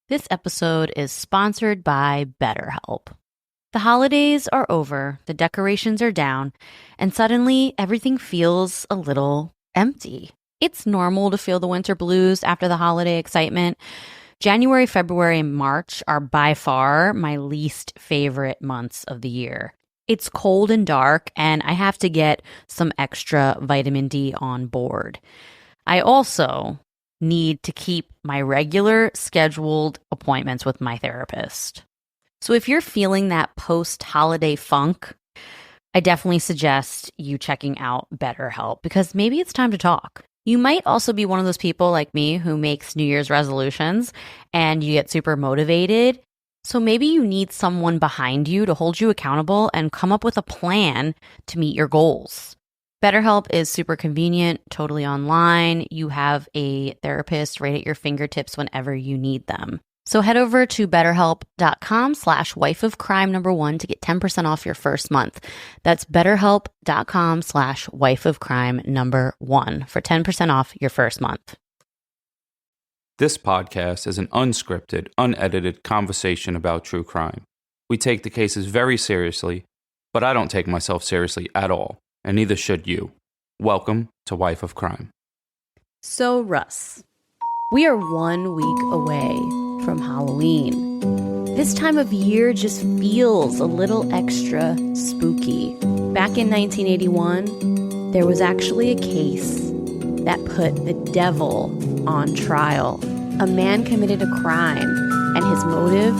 This episode is sponsored by BetterHelp. The holidays are over, the decorations are down, and suddenly everything feels a little empty. It's normal to feel the winter blues after the holiday excitement. January, February, and March are by far my least favorite months of the year. It's cold and dark, and I have to get some extra vitamin D on board. I also need to keep my regular scheduled appointments with my therapist. So if you're feeling that post-holiday funk, I definitely suggest you checking out BetterHelp because maybe it's time to talk. You might also be one of those people like me who makes New Year's resolutions and you get super motivated. So maybe you need someone behind you to hold you accountable and come up with a plan to meet your goals. BetterHelp is super convenient, totally online. You have a therapist right at your fingertips whenever you need them. So head over to betterhelp.com/wifeofcrime1 to get 10% off your first month. That's betterhelp.com/wifeofcrime1 for 10% off your first month. This podcast is an unscripted, unedited conversation about true crime. We take the cases very seriously, but I don't take myself seriously at all. And neither should you. Welcome to Wife of Crime. So, Russ, we are 1 week away from Halloween. This time of year just feels a little extra spooky. Back in 1981, there was actually a case that put the devil on trial. A man committed a crime, and his motive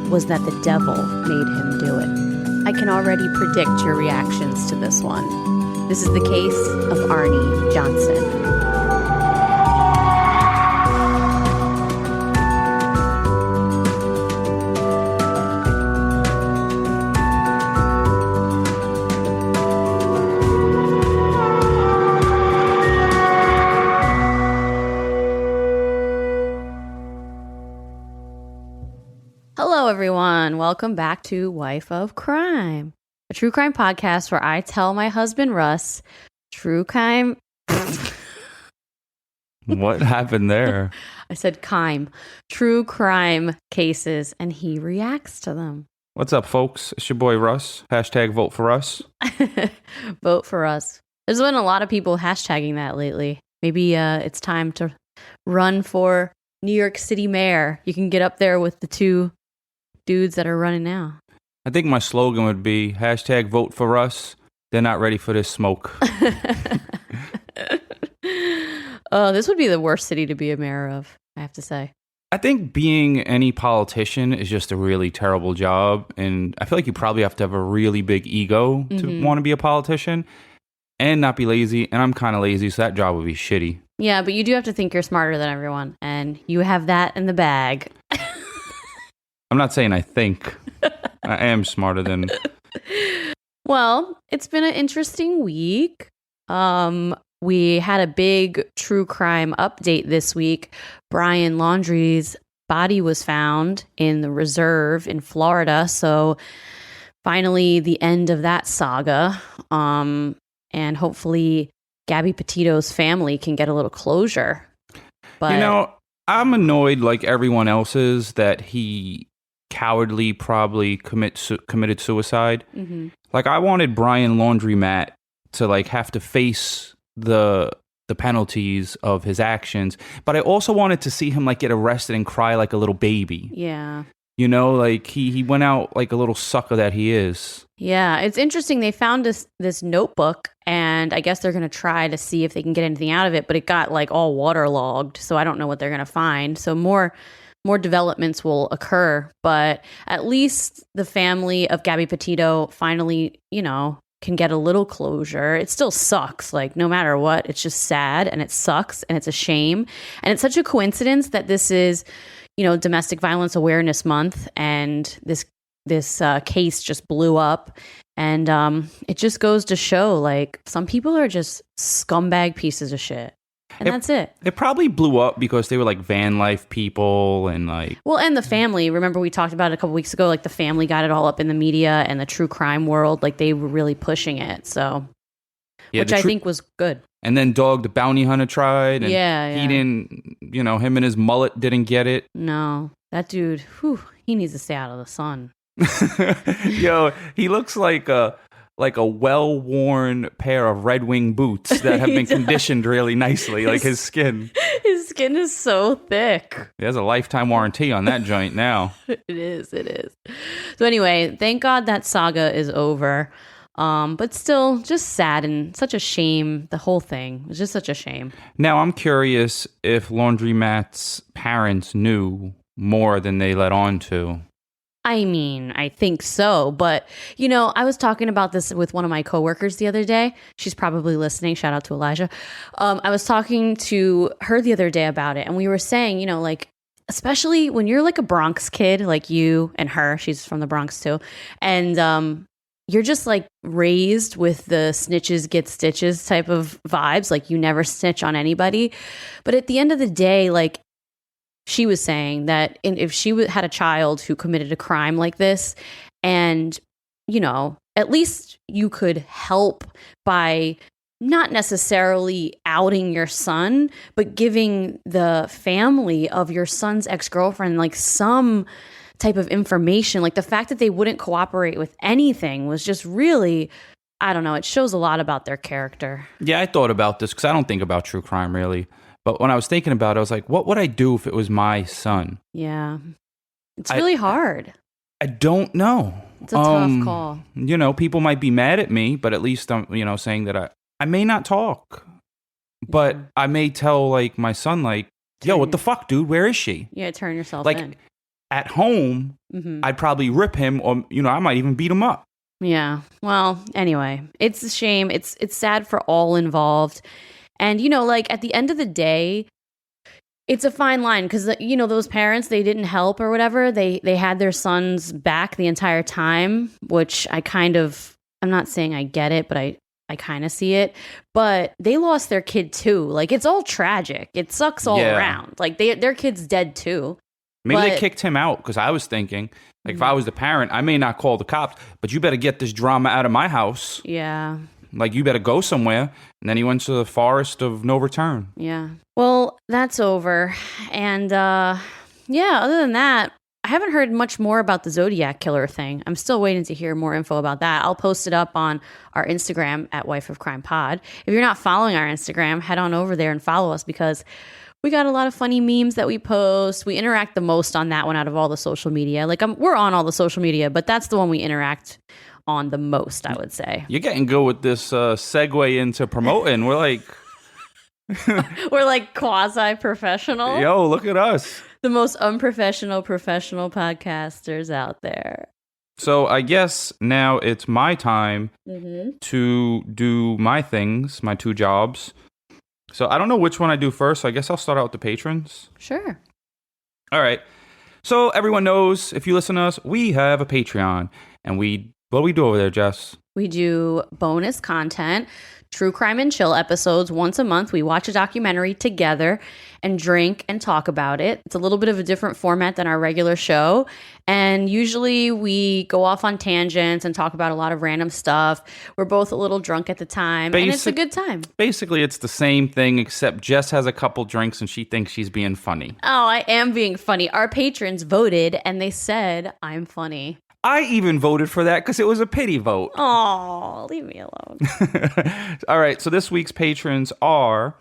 was that the devil made him do it. I can already predict your reactions to this one. This is the case of Arne Johnson. Hello, everyone. Welcome back to Wife of Crime, a true crime podcast where I tell my husband, Russ, true crime. What happened there? I said true crime cases, and he reacts to them. What's up, folks? It's your boy Russ. Hashtag vote for us. Vote for us. There's been a lot of people hashtagging that lately. Maybe it's time to run for New York City mayor. You can get up there with the two dudes that are running now. I think my slogan would be hashtag vote for us. They're not ready for this smoke. This would be the worst city to be a mayor of, I have to say. I think being any politician is just a really terrible job. And I feel like you probably have to have a really big ego to want to be a politician and not be lazy. And I'm kind of lazy, so that job would be shitty. Yeah, but you do have to think you're smarter than everyone. And you have that in the bag. I'm not saying I think. I am smarter than... Well, it's been an interesting week. We had a big true crime update this week. Brian Laundrie's body was found in the reserve in Florida. So finally the end of that saga. And hopefully Gabby Petito's family can get a little closure. But you know, I'm annoyed like everyone else is that he cowardly probably committed suicide. Mm-hmm. Like I wanted Brian Laundromat to like have to face the penalties of his actions, but I also wanted to see him like get arrested and cry like a little baby. Yeah. You know, like he went out like a little sucker that he is. Yeah, it's interesting. They found this notebook, and I guess they're going to try to see if they can get anything out of it, but it got like all waterlogged, so I don't know what they're going to find. So more developments will occur, but at least the family of Gabby Petito finally, you know, can get a little closure. It still sucks. Like no matter what, it's just sad and it sucks and it's a shame. And it's such a coincidence that this is, you know, Domestic Violence Awareness Month, and this case just blew up. And it just goes to show, like, some people are just scumbag pieces of shit. And that's it. It probably blew up because they were like van life people and like... Well, and the family, remember we talked about it a couple weeks ago, like the family got it all up in the media and the true crime world, like they were really pushing it. So, yeah, which I think was good. And then Dog the Bounty Hunter tried. And yeah. he didn't, you know, him and his mullet didn't get it. No. That dude, he needs to stay out of the sun. Yo, he looks like a well-worn pair of Red Wing boots that have been conditioned really nicely, like his skin. His skin is so thick. He has a lifetime warranty on that joint now. It is. So anyway, thank God that saga is over. But still, just sad and such a shame. The whole thing was just such a shame. Now, I'm curious if Laundromat's parents knew more than they let on to. I mean, I think so. But, I was talking about this with one of my coworkers the other day. She's probably listening. Shout out to Elijah. I was talking to her the other day about it. And we were saying, especially when you're like a Bronx kid, like you and her, she's from the Bronx too. And you're just like raised with the snitches get stitches type of vibes. Like you never snitch on anybody. But at the end of the day, like, she was saying that if she had a child who committed a crime like this, and, at least you could help by not necessarily outing your son, but giving the family of your son's ex-girlfriend like some type of information. Like the fact that they wouldn't cooperate with anything was just really, I don't know, it shows a lot about their character. Yeah, I thought about this because I don't think about true crime really. But when I was thinking about it, I was like, what would I do if it was my son? Yeah. It's really hard. I don't know. It's a tough call. People might be mad at me, but at least I'm, saying that I may not talk. But I may tell, like, my son, like, yo, what the fuck, dude? Where is she? Yeah, turn yourself like, in. At home, I'd probably rip him or, I might even beat him up. Yeah. Well, anyway, it's a shame. It's sad for all involved. And, like at the end of the day, it's a fine line because, those parents, they didn't help or whatever. They had their son's back the entire time, which I'm not saying I get it, but I kind of see it. But they lost their kid too. Like it's all tragic. It sucks all around. Like their kid's dead too. Maybe they kicked him out because I was thinking, like if I was the parent, I may not call the cops, but you better get this drama out of my house. Yeah. Like, you better go somewhere. And then he went to the forest of no return. Yeah. Well, that's over. And, other than that, I haven't heard much more about the Zodiac Killer thing. I'm still waiting to hear more info about that. I'll post it up on our Instagram at Wife of Crime Pod. If you're not following our Instagram, head on over there and follow us because we got a lot of funny memes that we post. We interact the most on that one out of all the social media. Like, we're on all the social media, but that's the one we interact on the most, I would say. You're getting good with this segue into promoting. We're like quasi-professional. Yo, look at us. The most unprofessional professional podcasters out there. So I guess now it's my time to do my things, my two jobs. So I don't know which one I do first, so I guess I'll start out with the patrons. Sure. All right. So everyone knows, if you listen to us, we have a Patreon. And what do we do over there, Jess? We do bonus content, true crime and chill episodes once a month. We watch a documentary together and drink and talk about it. It's a little bit of a different format than our regular show. And usually we go off on tangents and talk about a lot of random stuff. We're both a little drunk at the time, and it's a good time. Basically, it's the same thing, except Jess has a couple drinks and she thinks she's being funny. Oh, I am being funny. Our patrons voted and they said I'm funny. I even voted for that because it was a pity vote. Oh, leave me alone. All right, so this week's patrons are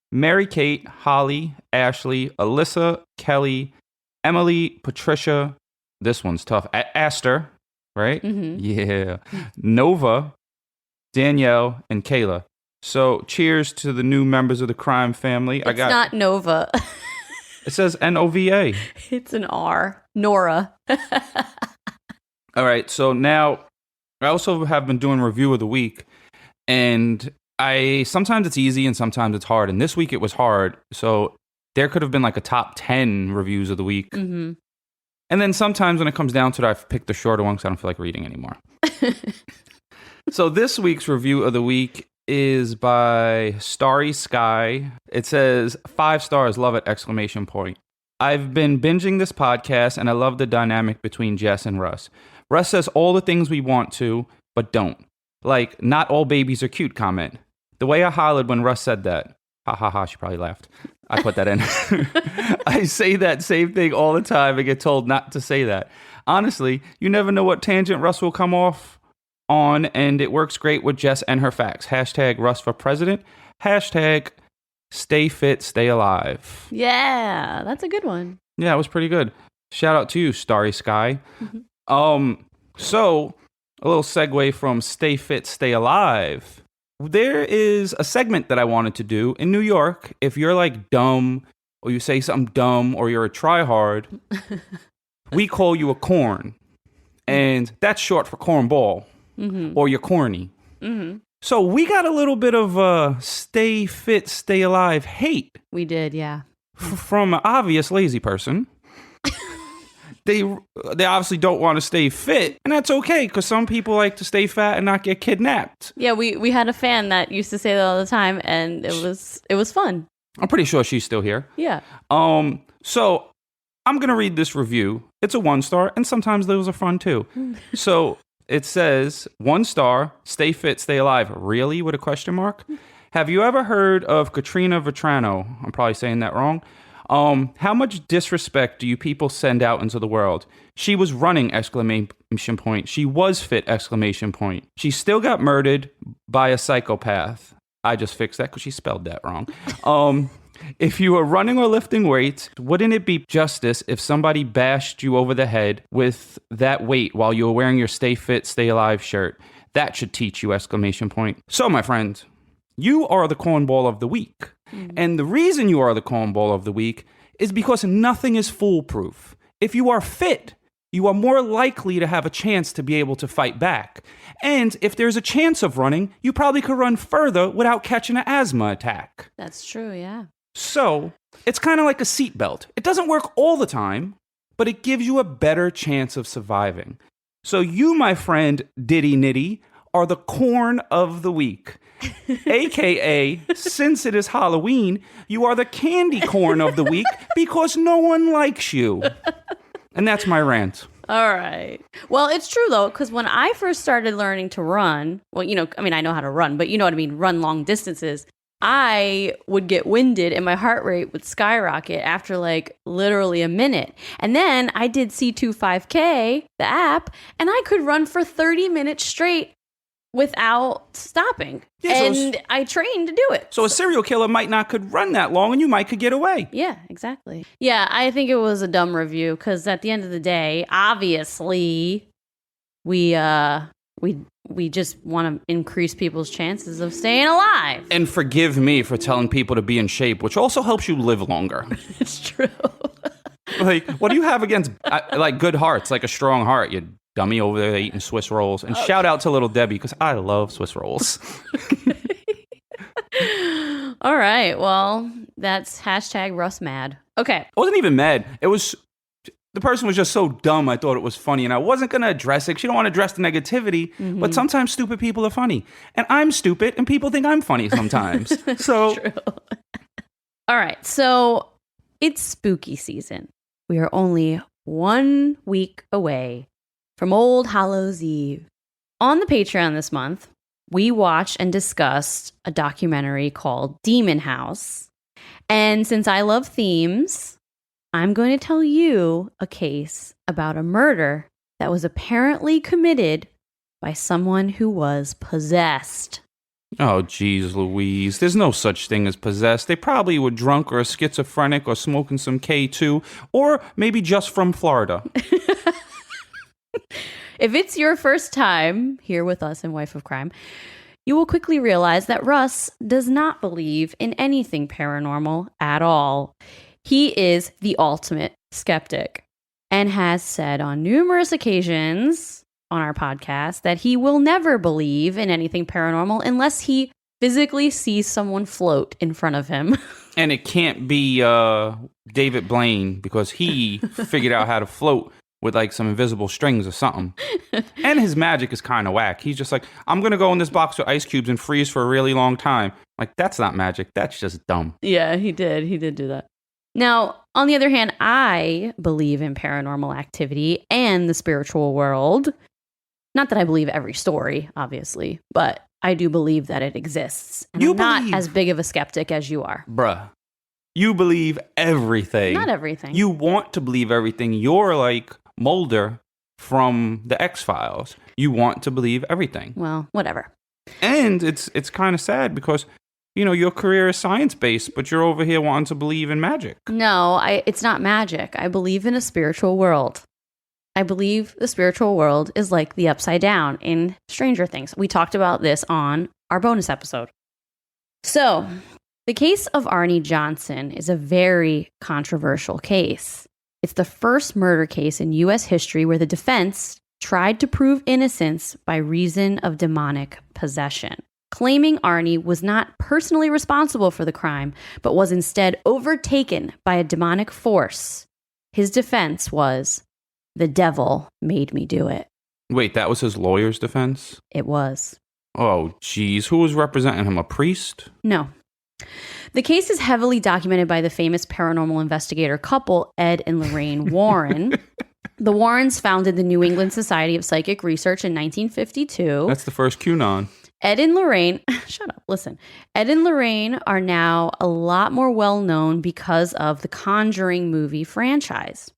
Mary Kate, Holly, Ashley, Alyssa, Kelly, Emily, Patricia. This one's tough. Aster, right? Mm-hmm. Yeah. Nova, Danielle, and Kayla. So cheers to the new members of the crime family. It's not Nova. It says Nova. It's an R. Nora. All right, so now I also have been doing review of the week, and sometimes it's easy and sometimes it's hard, and this week it was hard, so there could have been like a top 10 reviews of the week. Mm-hmm. And then sometimes when it comes down to it, I've picked the shorter one because I don't feel like reading anymore. So this week's review of the week is by Starry Sky. It says, 5 stars, love it, ! I've been binging this podcast, and I love the dynamic between Jess and Russ. Russ says all the things we want to, but don't. Like, not all babies are cute comment. The way I hollered when Russ said that. Ha ha ha, she probably laughed. I put that in. I say that same thing all the time and get told not to say that. Honestly, you never know what tangent Russ will come off on, and it works great with Jess and her facts. Hashtag Russ for president. Hashtag stay fit, stay alive. Yeah, that's a good one. Yeah, it was pretty good. Shout out to you, Starry Sky. So a little segue from stay fit, stay alive. There is a segment that I wanted to do in New York. If you're like dumb, or you say something dumb, or you're a tryhard, we call you a corn. And that's short for cornball, or you're corny. So we got a little bit of stay fit, stay alive hate. We did, yeah. From an obvious lazy person. They obviously don't want to stay fit, and that's okay, because some people like to stay fat and not get kidnapped. Yeah, we had a fan that used to say that all the time, and it was fun. I'm pretty sure she's still here. Yeah. So I'm going to read this review. It's a 1-star, and sometimes those are fun too. So it says, 1 star, stay fit, stay alive. Really? With a question mark? Have you ever heard of Katrina Vetrano? I'm probably saying that wrong. How much disrespect do you people send out into the world? She was running, exclamation point. She was fit, exclamation point. She still got murdered by a psychopath. I just fixed that because she spelled that wrong. If you were running or lifting weights, wouldn't it be justice if somebody bashed you over the head with that weight while you were wearing your Stay Fit, Stay Alive shirt? That should teach you, exclamation point. So, my friend, you are the cornball of the week. And the reason you are the cornball of the week is because nothing is foolproof. If you are fit, you are more likely to have a chance to be able to fight back. And if there's a chance of running, you probably could run further without catching an asthma attack. That's true, yeah. So, it's kind of like a seatbelt. It doesn't work all the time, but it gives you a better chance of surviving. So you, my friend Diddy Nitty, are the corn of the week. a.k.a. since it is Halloween, you are the candy corn of the week because no one likes you. And that's my rant. All right. Well, it's true, though, because when I first started learning to run, well, I know how to run, but you know what I mean, run long distances, I would get winded and my heart rate would skyrocket after like literally a minute. And then I did C25K, the app, and I could run for 30 minutes straight without stopping. Yeah, and I trained to do it. So a serial killer might not could run that long and you might could get away. Yeah, exactly. Yeah, I think it was a dumb review because at the end of the day, obviously, we just want to increase people's chances of staying alive. And forgive me for telling people to be in shape, which also helps you live longer. It's true. Like, what do you have against like good hearts, like a strong heart? You dummy over there eating Swiss rolls. And shout out to little Debbie because I love Swiss rolls. All right. Well, that's hashtag Russ mad. Okay. I wasn't even mad. It was, the person was just so dumb. I thought it was funny and I wasn't going to address it. She don't want to address the negativity, but sometimes stupid people are funny. And I'm stupid and people think I'm funny sometimes. So. True. All right. So it's spooky season. We are only 1 week away from Old Hallows Eve. On the Patreon this month, we watched and discussed a documentary called Demon House. And since I love themes, I'm going to tell you a case about a murder that was apparently committed by someone who was possessed. Oh, geez, Louise. There's no such thing as possessed. They probably were drunk or schizophrenic or smoking some K2 or maybe just from Florida. If it's your first time here with us in Wife of Crime, you will quickly realize that Russ does not believe in anything paranormal at all. He is the ultimate skeptic and has said on numerous occasions on our podcast that he will never believe in anything paranormal unless he physically sees someone float in front of him. And it can't be David Blaine because he figured out how to float with like some invisible strings or something. And his magic is kind of whack. He's just like, I'm going to go in this box with ice cubes and freeze for a really long time. Like, that's not magic. That's just dumb. Yeah, he did. He did do that. Now, on the other hand, I believe in paranormal activity and the spiritual world. Not that I believe every story, obviously, but I do believe that it exists. And I'm not as big of a skeptic as you are. Bruh. You believe everything. Not everything. You want to believe everything. You're like Mulder from the X-Files. You want to believe everything. Well, whatever. And it's kind of sad because, you know, your career is science-based, but you're over here wanting to believe in magic. No, it's not magic. I believe in a spiritual world. I believe the spiritual world is like the upside down in Stranger Things. We talked about this on our bonus episode. So, the case of Arne Johnson is a very controversial case. It's the first murder case in U.S. history where the defense tried to prove innocence by reason of demonic possession, claiming Arne was not personally responsible for the crime, but was instead overtaken by a demonic force. His defense was, "The devil made me do it." Wait, that was his lawyer's defense? It was. Oh, geez. Who was representing him? A priest? No. The case is heavily documented by the famous paranormal investigator couple, Ed and Lorraine Warren. The Warrens founded the New England Society of Psychic Research in 1952. That's the first QAnon. Ed and Lorraine, shut up, listen. Ed and Lorraine are now a lot more well-known because of the Conjuring movie franchise.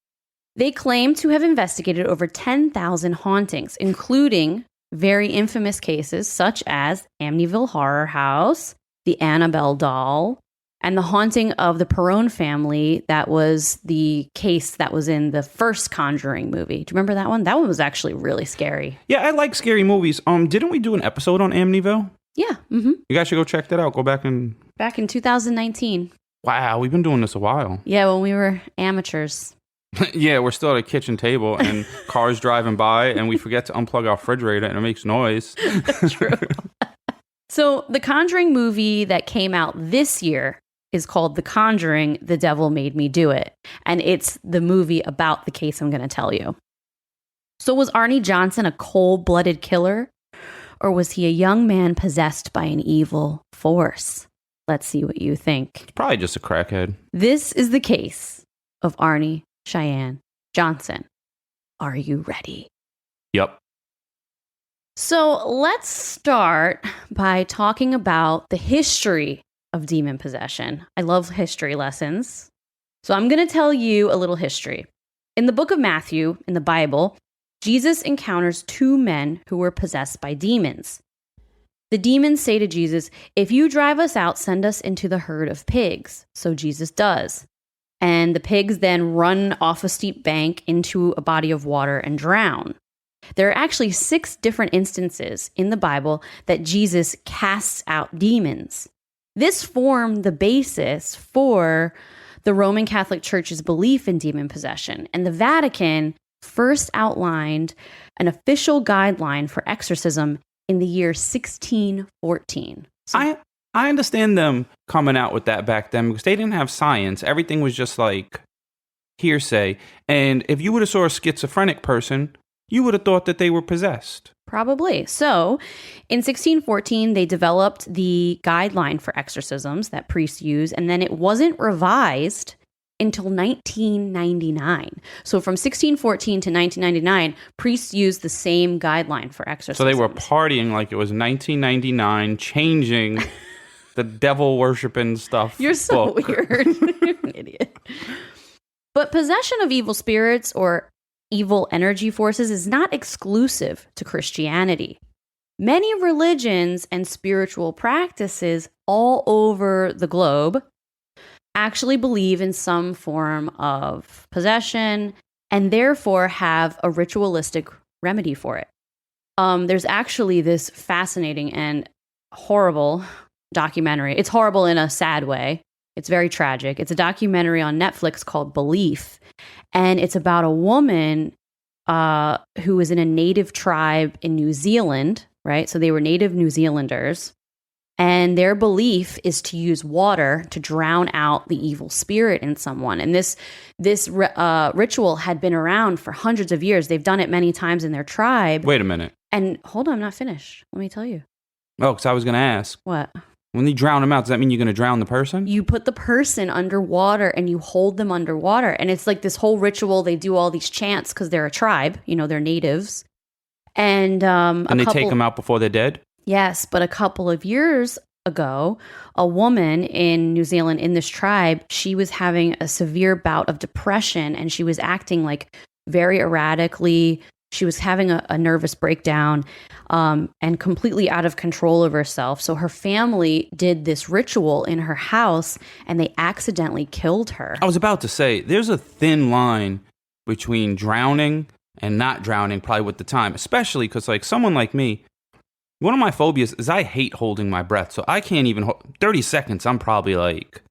They claim to have investigated over 10,000 hauntings, including very infamous cases such as Amityville Horror House, the Annabelle doll, and the haunting of the Patron family. That was the case that was in the first Conjuring movie. Do you remember that one? That one was actually really scary. Yeah, I like scary movies. Didn't we do an episode on Amityville? Yeah. Mm-hmm. You guys should go check that out. Go back and... Back in 2019. Wow, we've been doing this a while. Yeah, when we were amateurs. Yeah, we're still at a kitchen table and cars driving by and we forget to unplug our refrigerator and it makes noise. True. So the Conjuring movie that came out this year is called The Conjuring, The Devil Made Me Do It. And it's the movie about the case I'm going to tell you. So was Arne Johnson a cold-blooded killer? Or was he a young man possessed by an evil force? Let's see what you think. It's probably just a crackhead. This is the case of Arne Cheyenne Johnson. Are you ready? Yep. So let's start by talking about the history of demon possession. I love history lessons. So I'm going to tell you a little history. In the book of Matthew, in the Bible, Jesus encounters two men who were possessed by demons. The demons say to Jesus, "If you drive us out, send us into the herd of pigs." So Jesus does. And the pigs then run off a steep bank into a body of water and drown. There are actually 6 different instances in the Bible that Jesus casts out demons. This formed the basis for the Roman Catholic Church's belief in demon possession, and the Vatican first outlined an official guideline for exorcism in the year 1614. So, I understand them coming out with that back then because they didn't have science. Everything was just like hearsay. And if you would have saw a schizophrenic person, you would have thought that they were possessed. Probably. So, in 1614, they developed the guideline for exorcisms that priests use, and then it wasn't revised until 1999. So, from 1614 to 1999, priests used the same guideline for exorcisms. So, they were partying like it was 1999, changing the devil-worshipping stuff. You're so weird. You're an idiot. But possession of evil spirits or evil energy forces is not exclusive to Christianity. Many religions and spiritual practices all over the globe actually believe in some form of possession and therefore have a ritualistic remedy for it. There's actually this fascinating and horrible documentary. It's horrible in a sad way. It's very tragic. It's a documentary on Netflix called Belief. And it's about a woman who was in a native tribe in New Zealand, right? So they were native New Zealanders. And their belief is to use water to drown out the evil spirit in someone. And this ritual had been around for hundreds of years. They've done it many times in their tribe. Wait a minute. And hold on, I'm not finished. Let me tell you. Oh, because I was going to ask. What? When you drown them out, does that mean you're going to drown the person? You put the person underwater and you hold them underwater. And it's like this whole ritual. They do all these chants because they're a tribe. You know, they're natives. And they take them out before they're dead? Yes, but a couple of years ago, a woman in New Zealand in this tribe, she was having a severe bout of depression and she was acting like very erratically. She was having a nervous breakdown and completely out of control of herself. So her family did this ritual in her house and they accidentally killed her. I was about to say, there's a thin line between drowning and not drowning, probably with the time, especially because like someone like me, one of my phobias is I hate holding my breath. So I can't even 30 seconds. I'm probably like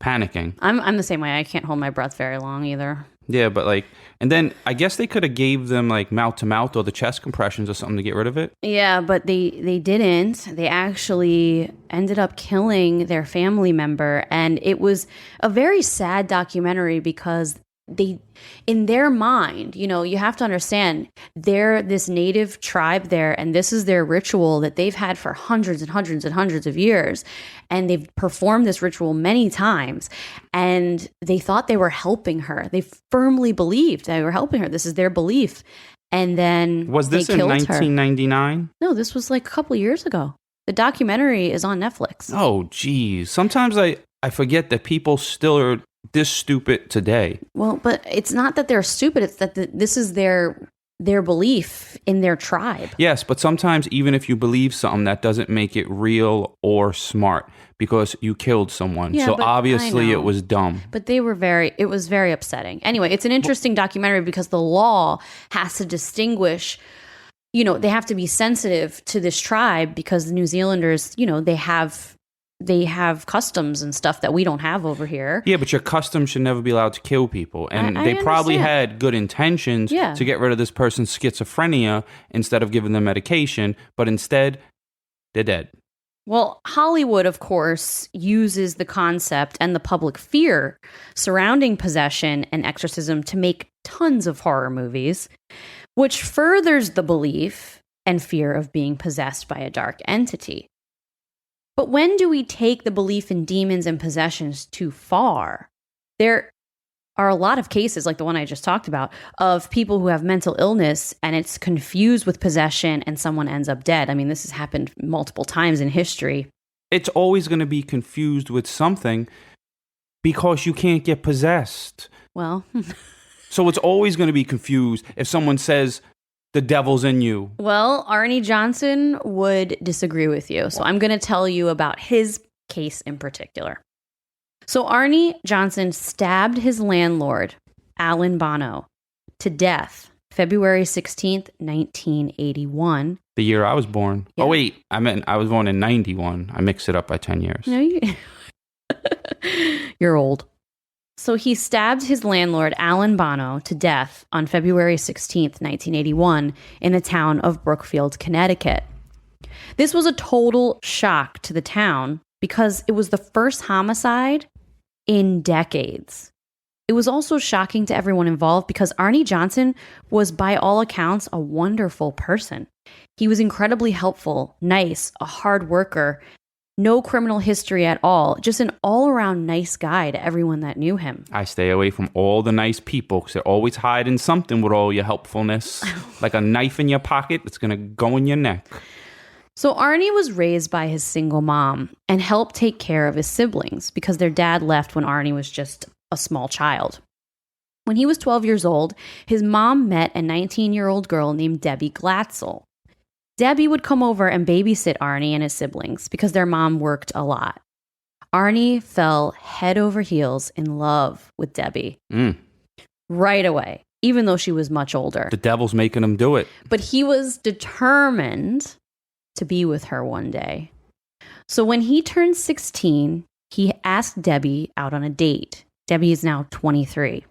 panicking. I'm the same way. I can't hold my breath very long either. Yeah, but like, and then I guess they could have gave them like mouth to mouth or the chest compressions or something to get rid of it. Yeah, but they didn't. They actually ended up killing their family member. And it was a very sad documentary because they, in their mind, you know, you have to understand, they're this native tribe there, and this is their ritual that they've had for hundreds and hundreds and hundreds of years. And they've performed this ritual many times, and they thought they were helping her. They firmly believed they were helping her. This is their belief. And then was this in 1999? No, this was like a couple years ago. The documentary is on Netflix. Oh, geez. Sometimes I forget that people still are this stupid today. Well, but it's not that they're stupid. It's that this is their belief in their tribe. Yes, but sometimes even if you believe something, that doesn't make it real or smart because you killed someone. Yeah, so but obviously it was dumb. But it was very upsetting. Anyway, it's an interesting documentary because the law has to distinguish, you know, they have to be sensitive to this tribe because the New Zealanders, you know, they have customs and stuff that we don't have over here. Yeah, but your customs should never be allowed to kill people. And they probably had good intentions to get rid of this person's schizophrenia instead of giving them medication, but instead, they're dead. Well, Hollywood, of course, uses the concept and the public fear surrounding possession and exorcism to make tons of horror movies, which furthers the belief and fear of being possessed by a dark entity. But when do we take the belief in demons and possessions too far? There are a lot of cases, like the one I just talked about, of people who have mental illness and it's confused with possession and someone ends up dead. I mean, this has happened multiple times in history. It's always going to be confused with something because you can't get possessed. Well, so it's always going to be confused if someone says, the devil's in you. Well, Arne Johnson would disagree with you. So I'm going to tell you about his case in particular. So Arne Johnson stabbed his landlord, Alan Bono, to death February 16th, 1981. The year I was born. Yeah. Oh, wait. I meant I was born in 91. I mixed it up by 10 years. No, you're old. So he stabbed his landlord, Alan Bono, to death on February 16th, 1981, in the town of Brookfield, Connecticut. This was a total shock to the town because it was the first homicide in decades. It was also shocking to everyone involved because Arne Johnson was, by all accounts, a wonderful person. He was incredibly helpful, nice, a hard worker, no criminal history at all. Just an all-around nice guy to everyone that knew him. I stay away from all the nice people because they're always hiding something with all your helpfulness. Like a knife in your pocket that's going to go in your neck. So Arne was raised by his single mom and helped take care of his siblings because their dad left when Arne was just a small child. When he was 12 years old, his mom met a 19-year-old girl named Debbie Glatzel. Debbie would come over and babysit Arne and his siblings because their mom worked a lot. Arne fell head over heels in love with Debbie right away, even though she was much older. The devil's making him do it. But he was determined to be with her one day. So when he turned 16, he asked Debbie out on a date. Debbie is now 23.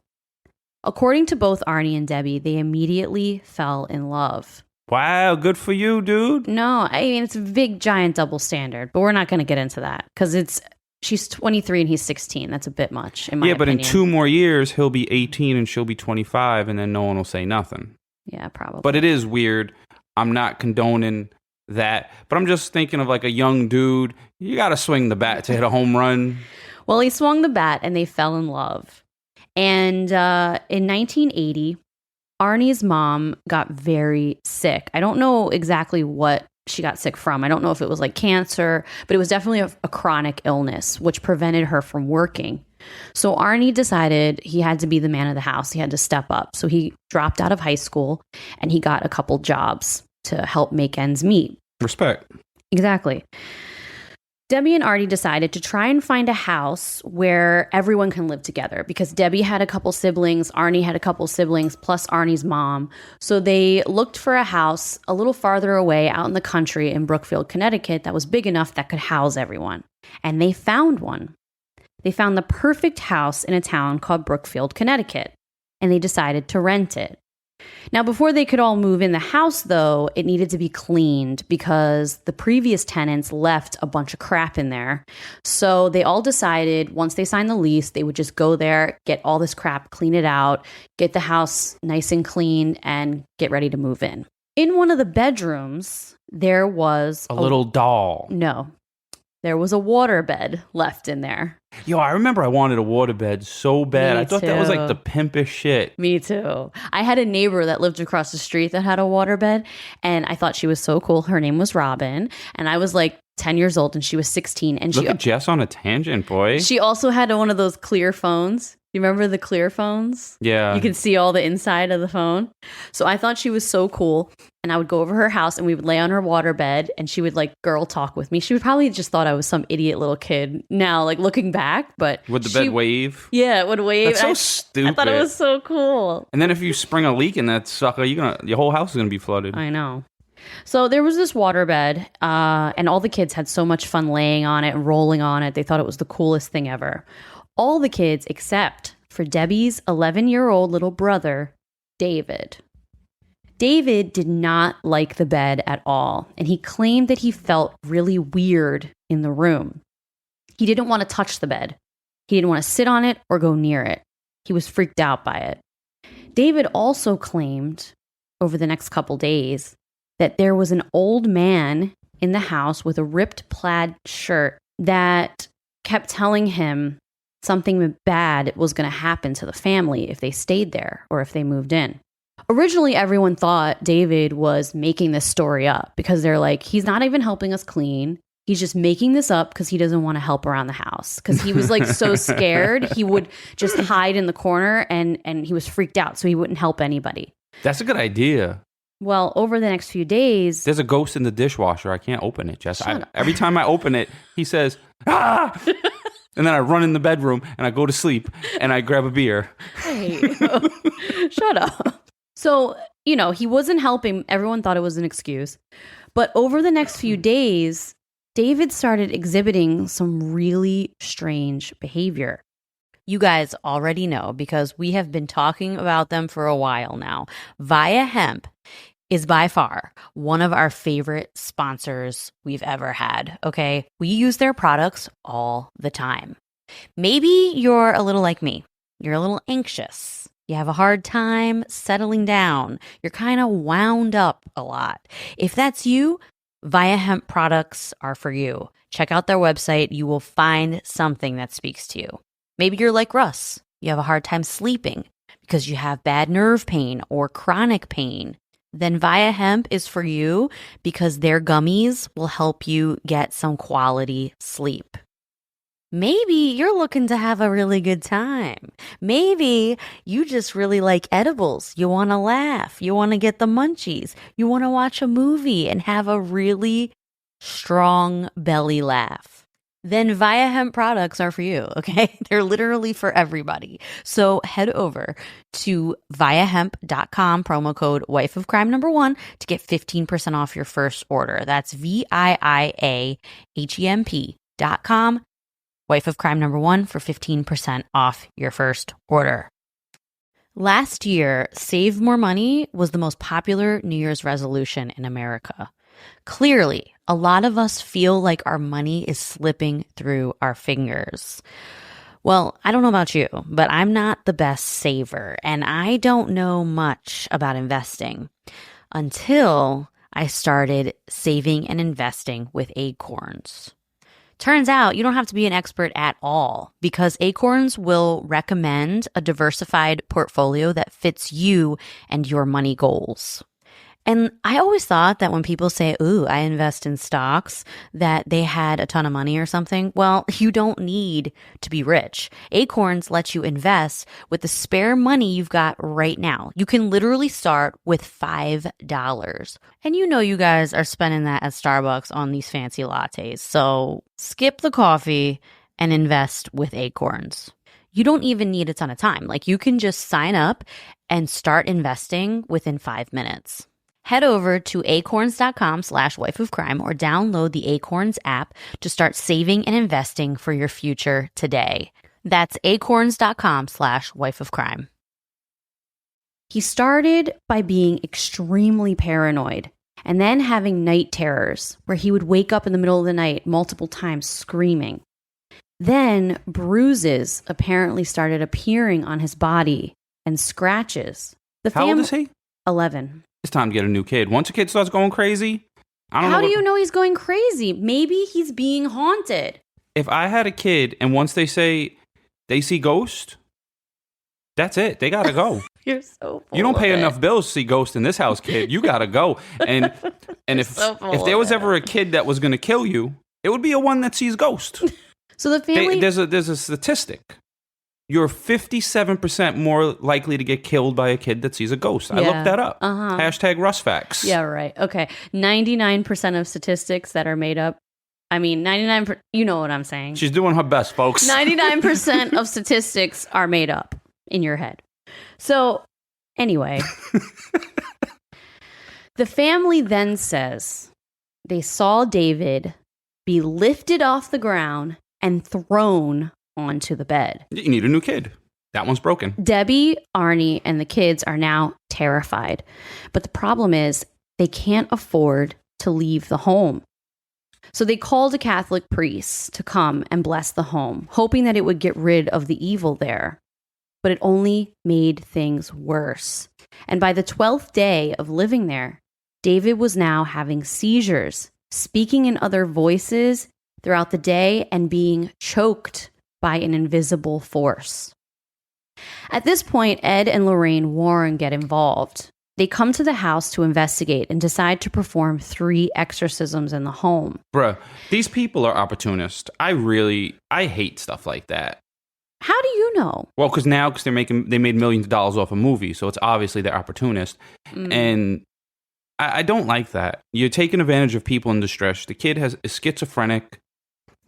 According to both Arne and Debbie, they immediately fell in love. Wow, good for you, dude. No, I mean, it's a big, giant double standard, but we're not going to get into that because she's 23 and he's 16. That's a bit much, in my opinion. Yeah, but in 2 more years, he'll be 18 and she'll be 25, and then no one will say nothing. Yeah, probably. But it is weird. I'm not condoning that, but I'm just thinking of like a young dude. You got to swing the bat to hit a home run. Well, he swung the bat and they fell in love. And in 1980, Arnie's mom got very sick. I don't know exactly what she got sick from. I don't know if it was like cancer, but it was definitely a chronic illness, which prevented her from working. So Arne decided he had to be the man of the house. He had to step up. So he dropped out of high school and he got a couple jobs to help make ends meet. Respect. Exactly. Debbie and Artie decided to try and find a house where everyone can live together because Debbie had a couple siblings, Arne had a couple siblings, plus Arnie's mom. So they looked for a house a little farther away out in the country in Brookfield, Connecticut that was big enough that could house everyone. And they found one. They found the perfect house in a town called Brookfield, Connecticut, and they decided to rent it. Now, before they could all move in the house, though, it needed to be cleaned because the previous tenants left a bunch of crap in there. So they all decided once they signed the lease, they would just go there, get all this crap, clean it out, get the house nice and clean, and get ready to move in. In one of the bedrooms, there was a little doll. No. There was a waterbed left in there. Yo, I remember I wanted a waterbed so bad. Me I thought that was like the pimpest shit. Me too. I had a neighbor that lived across the street that had a waterbed, and I thought she was so cool. Her name was Robin, and I was like 10 years old, and she was 16. And Look at Jess on a tangent, boy. She also had one of those clear phones. You remember the clear phones? Yeah. You could see all the inside of the phone. So I thought she was so cool. And I would go over her house and we would lay on her waterbed and she would like girl talk with me. She would probably just thought I was some idiot little kid now, like looking back. But would the bed wave? Yeah, it would wave. That's so stupid. I thought it was so cool. And then if you spring a leak in that sucker, your whole house is going to be flooded. I know. So there was this waterbed, and all the kids had so much fun laying on it and rolling on it. They thought it was the coolest thing ever. All the kids except for Debbie's 11-year-old little brother, David. David did not like the bed at all, and he claimed that he felt really weird in the room. He didn't want to touch the bed. He didn't want to sit on it or go near it. He was freaked out by it. David also claimed over the next couple days that there was an old man in the house with a ripped plaid shirt that kept telling him something bad was going to happen to the family if they stayed there or if they moved in. Originally, everyone thought David was making this story up because they're like, he's not even helping us clean. He's just making this up because he doesn't want to help around the house. Because he was like so scared, he would just hide in the corner and he was freaked out, so he wouldn't help anybody. That's a good idea. Well, over the next few days... There's a ghost in the dishwasher. I can't open it, Jess. Every time I open it, he says, ah! And then I run in the bedroom and I go to sleep and I grab a beer. Hey, shut up. So, he wasn't helping. Everyone thought it was an excuse. But over the next few days, David started exhibiting some really strange behavior. You guys already know because we have been talking about them for a while now. Via Hemp is by far one of our favorite sponsors we've ever had, okay? We use their products all the time. Maybe you're a little like me. You're a little anxious. You have a hard time settling down. You're kind of wound up a lot. If that's you, Via Hemp products are for you. Check out their website. You will find something that speaks to you. Maybe you're like Russ. You have a hard time sleeping because you have bad nerve pain or chronic pain. Then Via Hemp is for you because their gummies will help you get some quality sleep. Maybe you're looking to have a really good time. Maybe you just really like edibles. You want to laugh. You want to get the munchies. You want to watch a movie and have a really strong belly laugh. Then Via Hemp products are for you, okay? They're literally for everybody. So head over to viahemp.com, promo code wifeofcrime1 to get 15% off your first order. That's viahemp.com, wifeofcrime1 for 15% off your first order. Last year, Save More Money was the most popular New Year's resolution in America. Clearly, a lot of us feel like our money is slipping through our fingers. Well, I don't know about you, but I'm not the best saver, and I don't know much about investing until I started saving and investing with Acorns. Turns out you don't have to be an expert at all because Acorns will recommend a diversified portfolio that fits you and your money goals. And I always thought that when people say, ooh, I invest in stocks, that they had a ton of money or something. Well, you don't need to be rich. Acorns lets you invest with the spare money you've got right now. You can literally start with $5. And you know you guys are spending that at Starbucks on these fancy lattes. So skip the coffee and invest with Acorns. You don't even need a ton of time. Like, you can just sign up and start investing within 5 minutes. Head over to acorns.com/wifeofcrime or download the Acorns app to start saving and investing for your future today. That's acorns.com/wifeofcrime. He started by being extremely paranoid and then having night terrors where he would wake up in the middle of the night multiple times screaming. Then bruises apparently started appearing on his body and scratches. How old is he? 11. It's time to get a new kid. Once a kid starts going crazy, I don't know. How do you know he's going crazy? Maybe he's being haunted. If I had a kid and once they say they see ghosts, that's it. They gotta go. You're so full You don't pay of enough it. bills to see ghosts in this house, kid. You gotta go. And if there was ever a kid that was gonna kill you, it would be a one that sees ghosts. So the family... There's a statistic. You're 57% more likely to get killed by a kid that sees a ghost. I looked that up. Hashtag Russ facts. Yeah, right. Okay. 99% of statistics that are made up. I mean, 99%, you know what I'm saying. She's doing her best, folks. 99% of statistics are made up in your head. So, anyway, the family then says they saw David be lifted off the ground and thrown onto the bed. You need a new kid. That one's broken. Debbie, Arne, and the kids are now terrified. But the problem is they can't afford to leave the home. So they called a Catholic priest to come and bless the home, hoping that it would get rid of the evil there. But it only made things worse. And by the 12th day of living there, David was now having seizures, speaking in other voices throughout the day, and being choked by an invisible force. At this point, Ed and Lorraine Warren get involved. They come to the house to investigate and decide to perform 3 exorcisms in the home. Bruh, these people are opportunists. I hate stuff like that. How do you know? Well, because they made millions of dollars off a movie, so it's obviously they're opportunists. And I don't like that. You're taking advantage of people in distress. The kid is schizophrenic.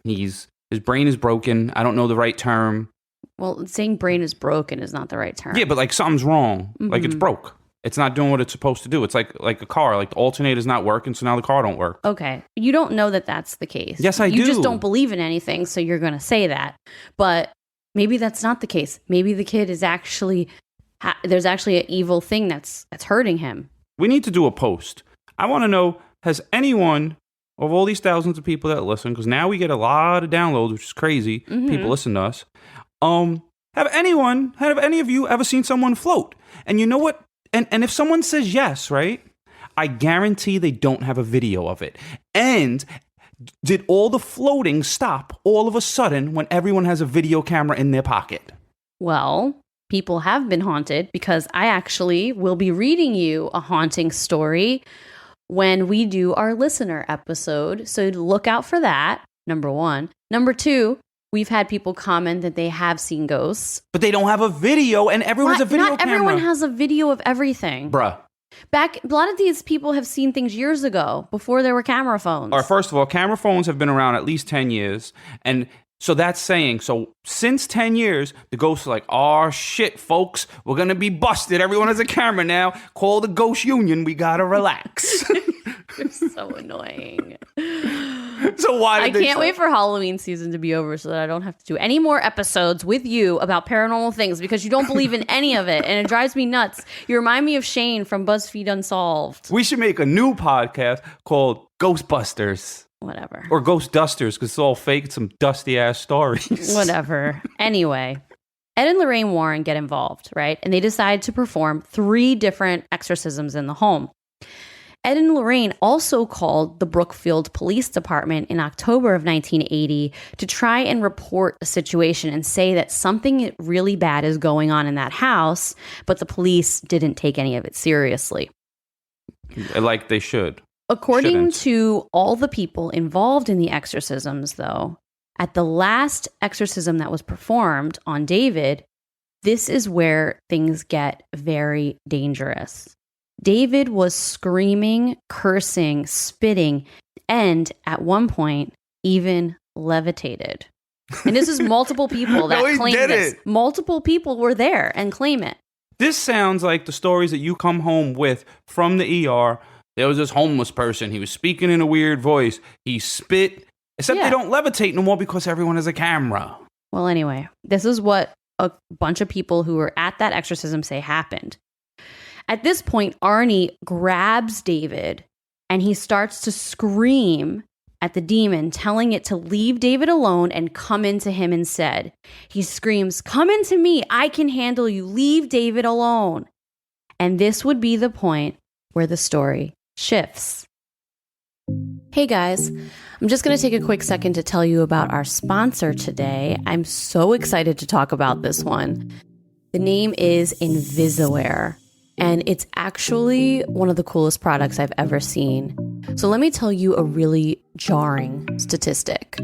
His brain is broken. I don't know the right term. Well, saying brain is broken is not the right term. Yeah, but like something's wrong. Like it's broke. It's not doing what it's supposed to do. It's like a car. Like the alternator's not working, so now the car don't work. Okay. You don't know that that's the case. Yes, I do. You just don't believe in anything, so you're going to say that. But maybe that's not the case. Maybe the kid is actually... there's actually an evil thing that's hurting him. We need to do a post. I want to know, has anyone... of all these thousands of people that listen, because now we get a lot of downloads, which is crazy. People listen to us. Have any of you ever seen someone float? And you know what? And if someone says yes, right? I guarantee they don't have a video of it. And did all the floating stop all of a sudden when everyone has a video camera in their pocket? Well, people have been haunted because I actually will be reading you a haunting story when we do our listener episode. So look out for that, number 1. Number 2, we've had people comment that they have seen ghosts. But they don't have a video, and everyone has a video Not camera. everyone has a video of everything. Bruh. A lot of these people have seen things years ago, before there were camera phones. All right, first of all, camera phones have been around at least 10 years. And so that's saying, since 10 years, the ghosts are like, oh, shit, folks, we're going to be busted. Everyone has a camera now. Call the ghost union. We got to relax. You're so annoying. So why I can't wait for Halloween season to be over so that I don't have to do any more episodes with you about paranormal things because you don't believe in any of it, and it drives me nuts. You remind me of Shane from BuzzFeed Unsolved. We should make a new podcast called Ghostbusters. Whatever. Or Ghost Dusters, because it's all fake. It's some dusty-ass stories. Whatever. Anyway, Ed and Lorraine Warren get involved, right? And they decide to perform 3 different exorcisms in the home. Ed and Lorraine also called the Brookfield Police Department in October of 1980 to try and report the situation and say that something really bad is going on in that house, but the police didn't take any of it seriously. Like they should. According Shouldn't. to all the people involved in the exorcisms, though, at the last exorcism that was performed on David, this is where things get very dangerous. David was screaming, cursing, spitting, and at one point, even levitated. And this is multiple people that claim this. Multiple people were there and claim it. This sounds like the stories that you come home with from the ER. There was this homeless person. He was speaking in a weird voice. He spit. Except they don't levitate no more because everyone has a camera. Well, anyway, this is what a bunch of people who were at that exorcism say happened. At this point, Arne grabs David and he starts to scream at the demon, telling it to leave David alone and come into him instead. He screams, "Come into me. I can handle you. Leave David alone." And this would be the point where the story shifts. Hey guys, I'm just going to take a quick second to tell you about our sponsor today. I'm so excited to talk about this one. The name is Invisaware, and it's actually one of the coolest products I've ever seen. So let me tell you a really jarring statistic.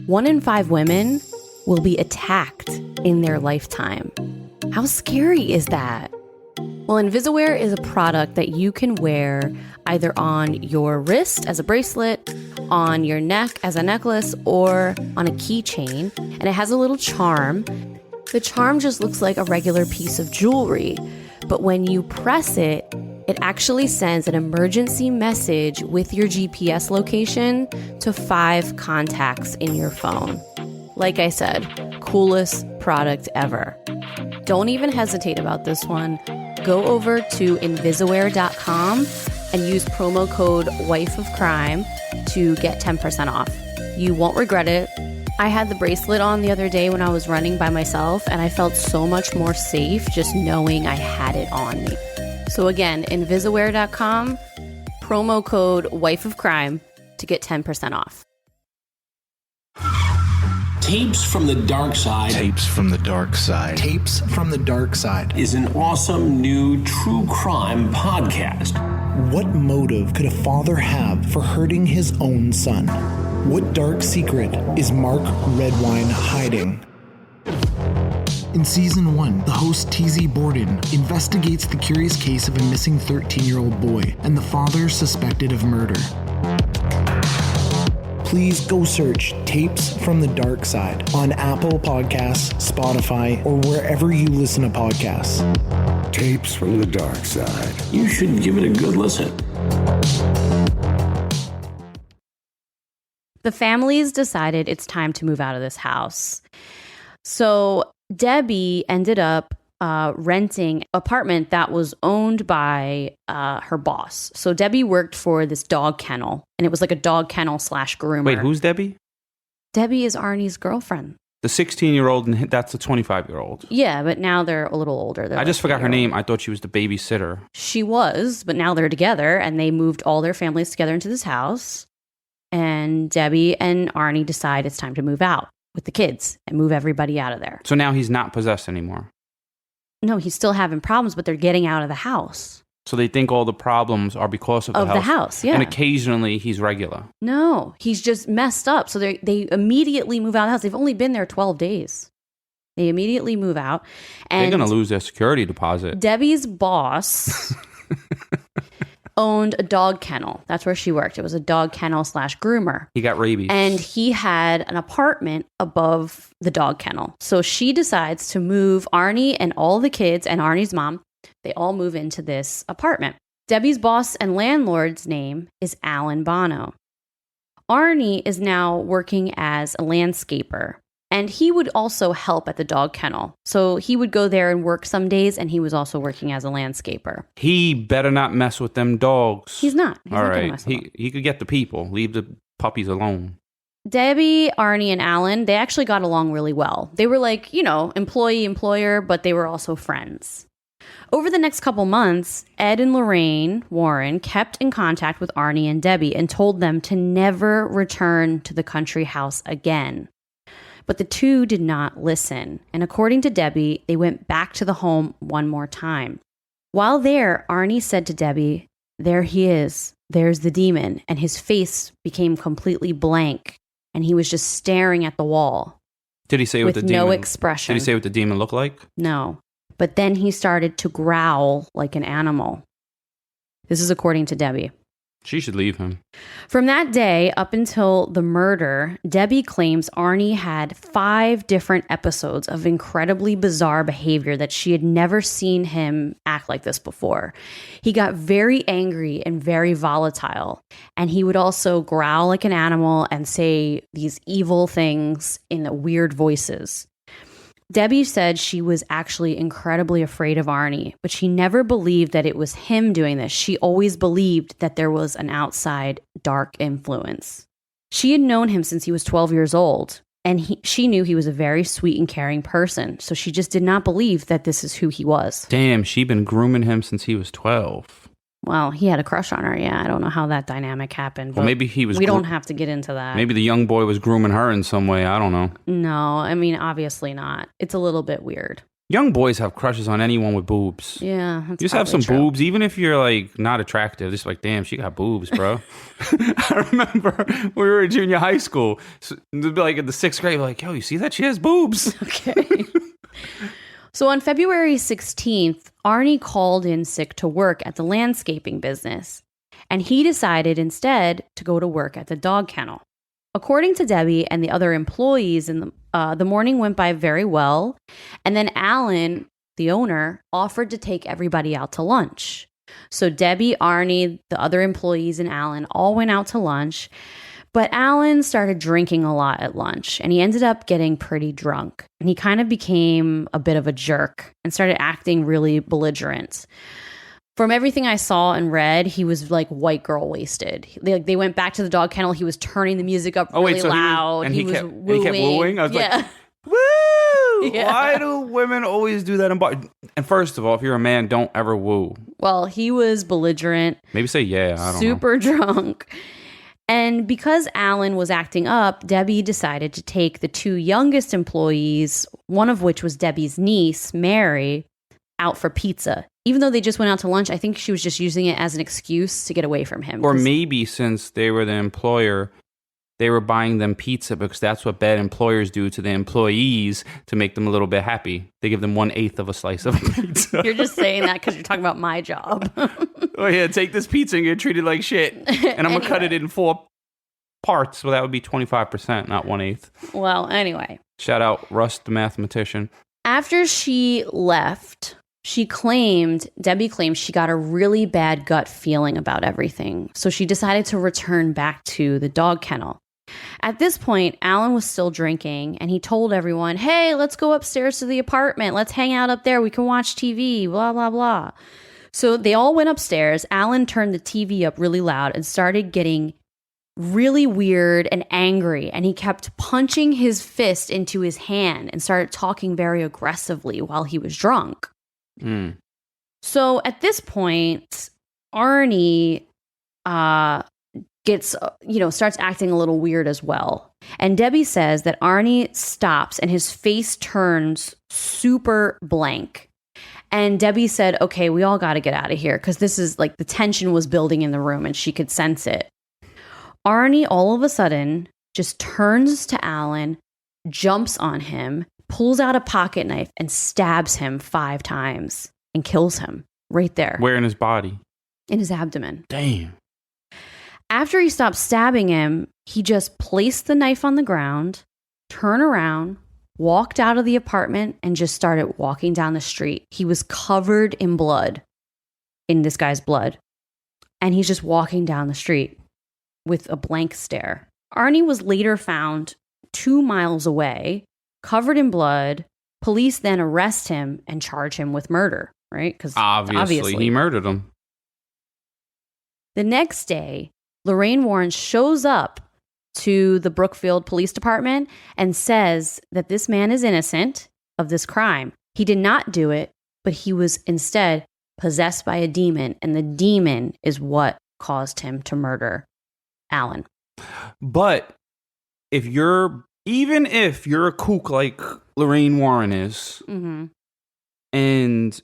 1 in 5 women will be attacked in their lifetime. How scary is that? Well, Invisaware is a product that you can wear either on your wrist as a bracelet, on your neck as a necklace, or on a keychain. And it has a little charm. The charm just looks like a regular piece of jewelry. But when you press it, it actually sends an emergency message with your GPS location to 5 contacts in your phone. Like I said, coolest product ever. Don't even hesitate about this one. Go over to Invisaware.com and use promo code WIFEOFCRIME to get 10% off. You won't regret it. I had the bracelet on the other day when I was running by myself, and I felt so much more safe just knowing I had it on me. So again, Invisaware.com, promo code WIFEOFCRIME to get 10% off. Tapes from the Dark Side. Tapes from the Dark Side. Tapes from the Dark Side is an awesome new true crime podcast. What motive could a father have for hurting his own son? What dark secret is Mark Redwine hiding? In Season 1, the host TZ Borden investigates the curious case of a missing 13-year-old boy and the father suspected of murder. Please go search Tapes from the Dark Side on Apple Podcasts, Spotify, or wherever you listen to podcasts. Tapes from the Dark Side. You should give it a good listen. The families decided it's time to move out of this house. So Debbie ended up renting an apartment that was owned by her boss. So Debbie worked for this dog kennel, and it was like a dog kennel / groomer. Wait, who's Debbie? Debbie is Arnie's girlfriend. The 16-year-old, and that's the 25-year-old. Yeah, but now they're a little older. I just forgot her name. I thought she was the babysitter. She was, but now they're together, and they moved all their families together into this house. And Debbie and Arne decide it's time to move out with the kids and move everybody out of there. So now he's not possessed anymore. No, he's still having problems, but they're getting out of the house. So they think all the problems are because of the house. Of the house, yeah. And occasionally he's regular. No, he's just messed up. So they immediately move out of the house. They've only been there 12 days. They immediately move out. And they're going to lose their security deposit. Debbie's boss owned a dog kennel. That's where she worked. It was a dog kennel / groomer. He got rabies. And he had an apartment above the dog kennel. So she decides to move Arne and all the kids and Arnie's mom. They all move into this apartment. Debbie's boss and landlord's name is Alan Bono. Arne is now working as a landscaper. And he would also help at the dog kennel. So he would go there and work some days, and he was also working as a landscaper. He better not mess with them dogs. He's not. He's all not right. He could get the people. Leave the puppies alone. Debbie, Arne, and Alan, they actually got along really well. They were like, employee-employer, but they were also friends. Over the next couple months, Ed and Lorraine Warren kept in contact with Arne and Debbie and told them to never return to the country house again. But the two did not listen, and according to Debbie, they went back to the home one more time. While there, Arne said to Debbie, there he is. There's the demon. And his face became completely blank. And he was just staring at the wall. Did he say what the demon... With no expression. Did he say what the demon looked like? No. But then he started to growl like an animal. This is according to Debbie. She should leave him. From that day up until the murder, Debbie claims Arne had 5 different episodes of incredibly bizarre behavior that she had never seen him act like this before. He got very angry and very volatile, and he would also growl like an animal and say these evil things in weird voices. Debbie said she was actually incredibly afraid of Arne, but she never believed that it was him doing this. She always believed that there was an outside dark influence. She had known him since he was 12 years old, and she knew he was a very sweet and caring person, so she just did not believe that this is who he was. Damn, she'd been grooming him since he was 12. Well, he had a crush on her, yeah. I don't know how that dynamic happened. Well, maybe he was... We don't have to get into that. Maybe the young boy was grooming her in some way. I don't know. No, I mean, obviously not. It's a little bit weird. Young boys have crushes on anyone with boobs. Yeah, that's You just have some true. boobs, even if you're, like, not attractive. Just like, damn, she got boobs, bro. I remember when we were in junior high school. So, they'd be like in the 6th grade, like, yo, you see that? She has boobs. Okay. So on February 16th, Arne called in sick to work at the landscaping business, and he decided instead to go to work at the dog kennel. According to Debbie and the other employees, the morning went by very well, and then Alan, the owner, offered to take everybody out to lunch. So Debbie, Arne, the other employees, and Alan all went out to lunch, but Alan started drinking a lot at lunch, and he ended up getting pretty drunk. And he kind of became a bit of a jerk and started acting really belligerent. From everything I saw and read, he was like white girl wasted. They went back to the dog kennel. He was turning the music up really loud. He kept wooing? I was like, woo! Yeah. Why do women always do that in bars? And first of all, if you're a man, don't ever woo. Well, he was belligerent. Maybe say yeah, I don't know. Super drunk. And because Alan was acting up, Debbie decided to take the 2 youngest employees, one of which was Debbie's niece, Mary, out for pizza. Even though they just went out to lunch, I think she was just using it as an excuse to get away from him. Or maybe since they were the employer, they were buying them pizza because that's what bad employers do to the employees to make them a little bit happy. They give them 1/8 of a slice of pizza. You're just saying that because you're talking about my job. Oh yeah, take this pizza and get treated like shit. And I'm going to cut it in 4 parts. Well, that would be 25%, not 1/8. Well, anyway. Shout out Russ, the mathematician. After she left, Debbie claimed she got a really bad gut feeling about everything. So she decided to return back to the dog kennel. At this point, Alan was still drinking, and he told everyone, hey, let's go upstairs to the apartment. Let's hang out up there. We can watch TV, blah, blah, blah. So they all went upstairs. Alan turned the TV up really loud and started getting really weird and angry, and he kept punching his fist into his hand and started talking very aggressively while he was drunk. So at this point, Arne starts acting a little weird as well. And Debbie says that Arne stops and his face turns super blank. And Debbie said, okay, we all got to get out of here because this is like the tension was building in the room and she could sense it. Arne all of a sudden just turns to Alan, jumps on him, pulls out a pocket knife and stabs him 5 times and kills him right there. Where in his body? In his abdomen. Damn. After he stopped stabbing him, he just placed the knife on the ground, turned around, walked out of the apartment, and just started walking down the street. He was covered in blood, in this guy's blood. And he's just walking down the street with a blank stare. Arne was later found 2 miles away, covered in blood. Police then arrest him and charge him with murder, right? Because obviously he murdered him. The next day, Lorraine Warren shows up to the Brookfield Police Department and says that this man is innocent of this crime. He did not do it, but he was instead possessed by a demon, and the demon is what caused him to murder Alan. But even if you're a kook like Lorraine Warren is, and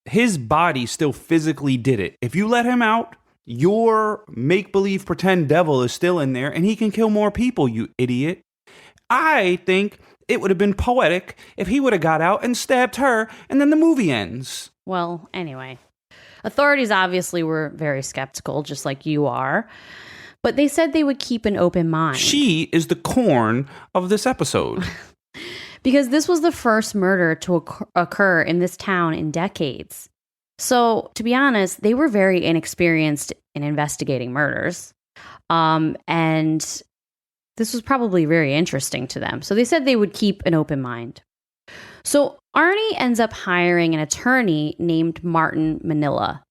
his body still physically did it. If you let him out, your make-believe pretend devil is still in there and he can kill more people, you idiot. I think it would have been poetic if he would have got out and stabbed her and then the movie ends. Well, anyway, authorities obviously were very skeptical, just like you are. But they said they would keep an open mind. She is the corn of this episode. Because this was the first murder to occur in this town in decades. So, to be honest, they were very inexperienced in investigating murders. And this was probably very interesting to them. So they said they would keep an open mind. So Arne ends up hiring an attorney named Martin Manila.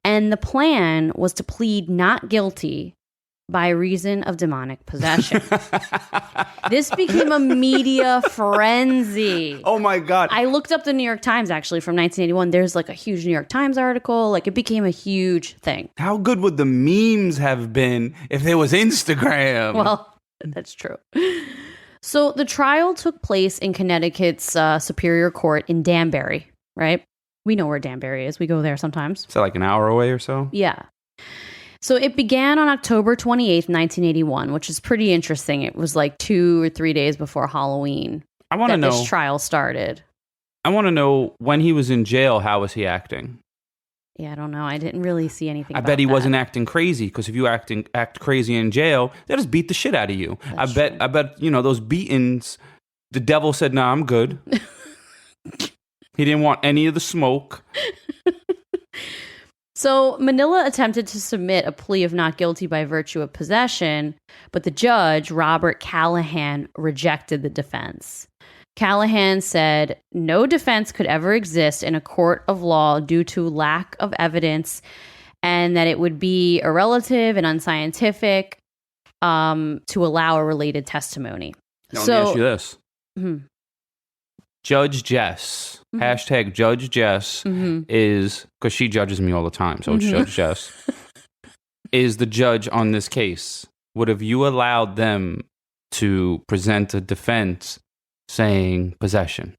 And the plan was to plead not guilty by reason of demonic possession. This became a media frenzy. Oh my God. I looked up the New York Times actually from 1981. There's like a huge New York Times article. Like it became a huge thing. How good would the memes have been if there was Instagram? Well, that's true. So the trial took place in Connecticut's Superior Court in Danbury, right? We know where Danbury is. We go there sometimes. Is that like an hour away or so? Yeah. So it began on October 28th, 1981, which is pretty interesting. It was like 2 or 3 days before Halloween that this trial started. I want to know when he was in jail, how was he acting? Yeah, I don't know. I didn't really see anything I about bet he that. wasn't acting crazy, because if you act crazy in jail, they just beat the shit out of you. I bet, you know, those beatings, the devil said, nah, I'm good. He didn't want any of the smoke. So Manila attempted to submit a plea of not guilty by virtue of possession, but the judge, Robert Callahan, rejected the defense. Callahan said no defense could ever exist in a court of law due to lack of evidence, and that it would be irrelative and unscientific to allow a related testimony. Now, let me ask you this. Mm-hmm. Judge Jess, hashtag Judge Jess is, because she judges me all the time, so it's Judge Jess, is the judge on this case. Would have you allowed them to present a defense saying possession?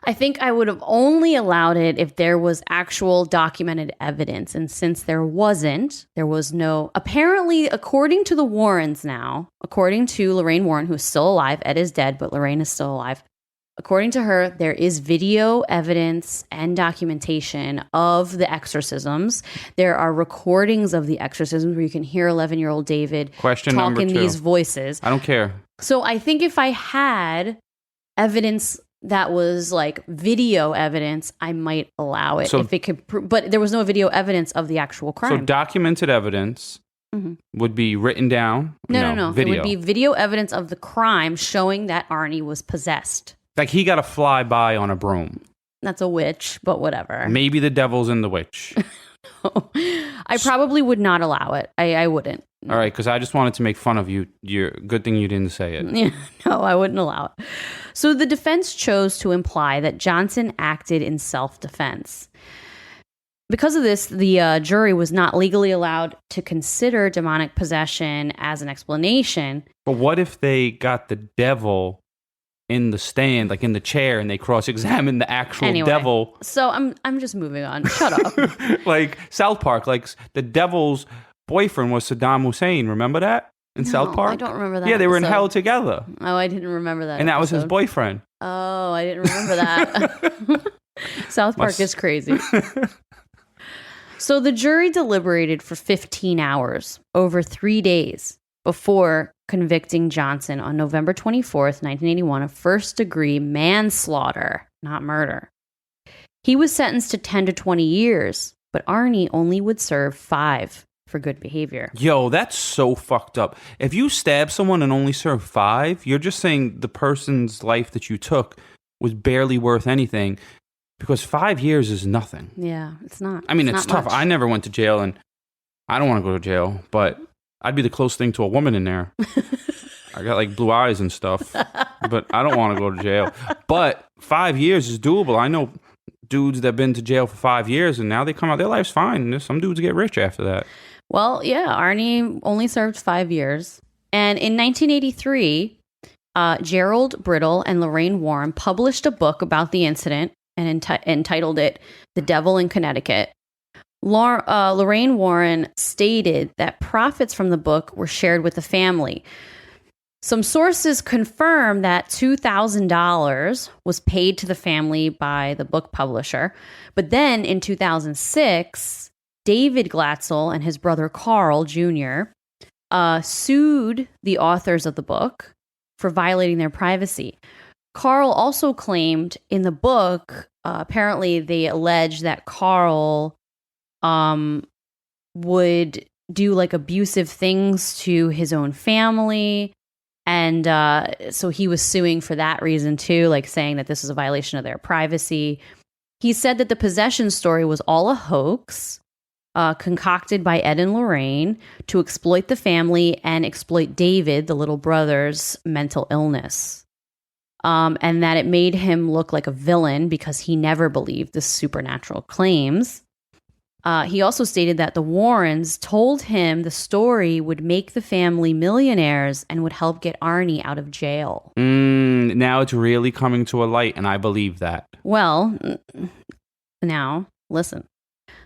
I think I would have only allowed it if there was actual documented evidence. And since there wasn't, there was no, apparently, according to the Warrens now, according to Lorraine Warren, who is still alive, Ed is dead, but Lorraine is still alive. According to her, there is video evidence and documentation of the exorcisms. There are recordings of the exorcisms where you can hear 11-year-old David talk in these voices. I don't care. So I think if I had evidence that was like video evidence, I might allow it if it could. But there was no video evidence of the actual crime. So documented evidence would be written down. No. Video. It would be video evidence of the crime showing that Arne was possessed. Like he got to fly by on a broom. That's a witch, but whatever. Maybe the devil's in the witch. I probably would not allow it. I wouldn't. All right, because I just wanted to make fun of you. Good thing you didn't say it. Yeah, no, I wouldn't allow it. So the defense chose to imply that Johnson acted in self-defense. Because of this, the jury was not legally allowed to consider demonic possession as an explanation. But what if they got the devil in the stand, like in the chair, and they cross-examined the actual devil? So I'm just moving on. Shut up. Like South Park, like the devil's boyfriend was Saddam Hussein. Remember that in South Park? I don't remember that. Yeah, they were in episode. hell together. Oh, I didn't remember that. And that was episode. his boyfriend. Oh, I didn't remember that. South Park is crazy. So the jury deliberated for 15 hours over 3 days before convicting Johnson on November 24th, 1981 of first-degree manslaughter, not murder. He was sentenced to 10 to 20 years, but Arne only would serve 5 for good behavior. Yo, that's so fucked up. If you stab someone and only serve 5, you're just saying the person's life that you took was barely worth anything, because 5 years is nothing. Yeah, it's not. I mean, it's tough. Much. I never went to jail, and I don't want to go to jail, but I'd be the closest thing to a woman in there. I got like blue eyes and stuff, but I don't want to go to jail. But 5 years is doable. I know dudes that have been to jail for 5 years, and now they come out, their life's fine. Some dudes get rich after that. Well, yeah, Arne only served 5 years. And in 1983, Gerald Brittle and Lorraine Warren published a book about the incident, and entitled it "The Devil in Connecticut." Lorraine Warren stated that profits from the book were shared with the family. Some sources confirm that $2,000 was paid to the family by the book publisher. But then in 2006, David Glatzel and his brother Carl Jr. Sued the authors of the book for violating their privacy. Carl also claimed in the book, apparently they allege that Carl would do like abusive things to his own family. And so he was suing for that reason too, like saying that this is a violation of their privacy. He said that the possession story was all a hoax, concocted by Ed and Lorraine to exploit the family and exploit David, the little brother's mental illness. And that it made him look like a villain because he never believed the supernatural claims. He also stated that the Warrens told him the story would make the family millionaires and would help get Arne out of jail. Now it's really coming to a light, and I believe that. Well, now, listen.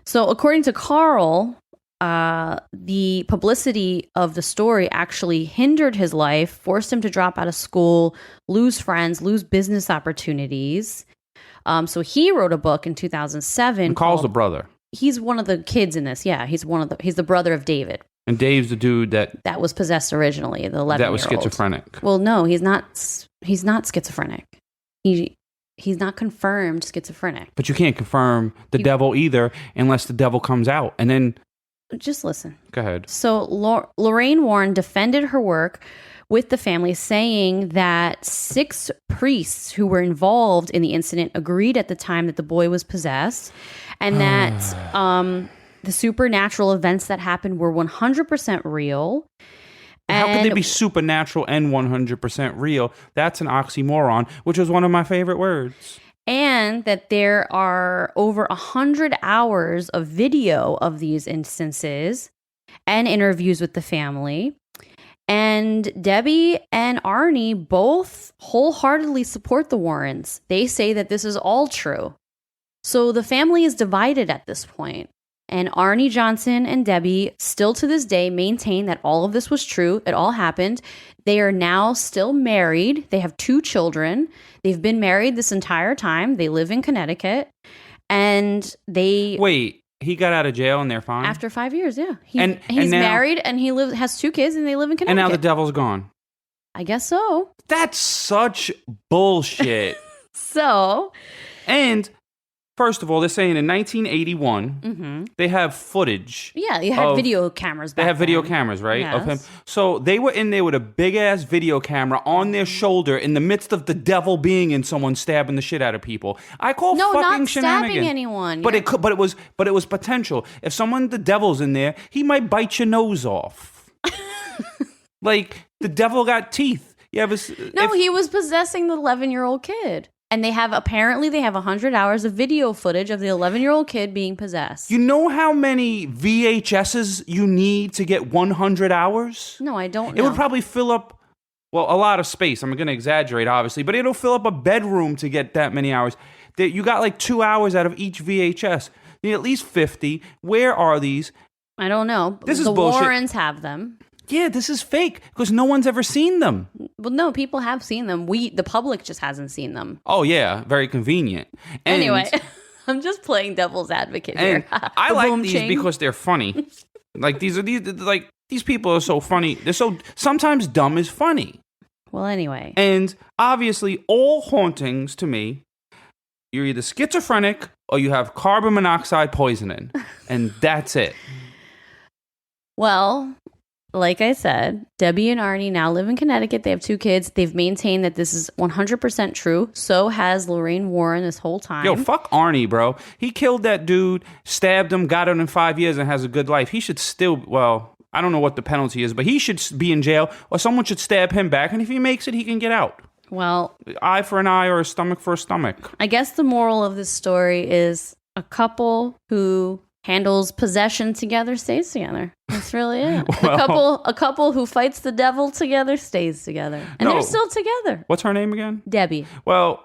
So according to Carl, the publicity of the story actually hindered his life, forced him to drop out of school, lose friends, lose business opportunities. So he wrote a book in 2007. And Carl's the brother. He's one of the kids in this. Yeah, he's the brother of David. And Dave's the dude that was possessed originally, the 11-year-old. That was schizophrenic. Well, no, he's not schizophrenic. He's not confirmed schizophrenic. But you can't confirm the devil either unless the devil comes out. And then just listen. Go ahead. So Lorraine Warren defended her work with the family, saying that 6 priests who were involved in the incident agreed at the time that the boy was possessed, and that the supernatural events that happened were 100% real. How could they be supernatural and 100% real? That's an oxymoron, which is one of my favorite words. And that there are over 100 hours of video of these instances and interviews with the family. And Debbie and Arne both wholeheartedly support the Warrens. They say that this is all true. So the family is divided at this point. And Arne Johnson and Debbie still to this day maintain that all of this was true. It all happened. They are now still married. They have 2 children. They've been married this entire time. They live in Connecticut. And they... Wait, he got out of jail and they're fine? After 5 years, yeah. He's now, married and he has 2 kids and they live in Connecticut. And now the devil's gone. I guess so. That's such bullshit. So... And... First of all, they're saying in 1981, they have footage. Yeah, you had video cameras back They have video then. cameras, right? Yes. Of him. So they were in there with a big-ass video camera on their shoulder in the midst of the devil being in someone stabbing the shit out of people. I call fucking not shenanigans. stabbing anyone. But it was potential. If the devil's in there, he might bite your nose off. Like, the devil got teeth. He was possessing the 11-year-old kid. And they have 100 hours of video footage of the 11-year-old kid being possessed. You know how many VHSs you need to get 100 hours? No, I don't know. It would probably fill up, a lot of space. I'm going to exaggerate, obviously, but it'll fill up a bedroom to get that many hours. You got like 2 hours out of each VHS. You need at least 50. Where are these? I don't know. This is the bullshit. Warrens have them. Yeah, this is fake because no one's ever seen them. Well, no, people have seen them. The public just hasn't seen them. Oh, yeah. Very convenient. Anyway, I'm just playing devil's advocate here. I like these because they're funny. Like, these people are so funny. They're so, sometimes dumb is funny. Well, anyway. And obviously, all hauntings to me, you're either schizophrenic or you have carbon monoxide poisoning. And that's it. Well... Like I said, Debbie and Arne now live in Connecticut. They have 2 kids. They've maintained that this is 100% true. So has Lorraine Warren this whole time. Yo, fuck Arne, bro. He killed that dude, stabbed him, got him in 5 years, and has a good life. He should still, I don't know what the penalty is, but he should be in jail, or someone should stab him back, and if he makes it, he can get out. Well, eye for an eye or a stomach for a stomach. I guess the moral of this story is a couple who handles possession together stays together. That's really it. A couple who fights the devil together stays together. And they're still together. What's her name again? Debbie. Well,